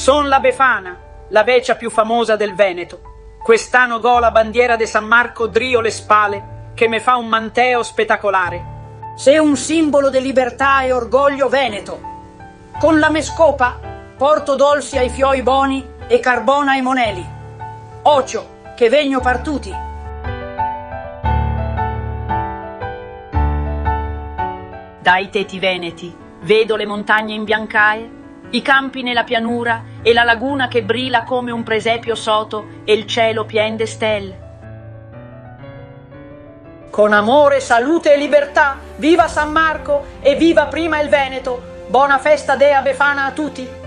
Son la Befana, la vecchia più famosa del Veneto. Quest'anno go la bandiera de San Marco drio le spale, che me fa un manteo spettacolare. Sei un simbolo di libertà e orgoglio veneto. Con la me scopa porto dolci ai fioi boni e carbona ai moneli. Ocio, che vegno partuti. Dai teti veneti vedo le montagne imbiancae, i campi nella pianura e la laguna che brilla come un presepio soto e il cielo pien de stelle. Con amore, salute e libertà, viva San Marco e viva prima il Veneto! Buona festa dea Befana a tutti!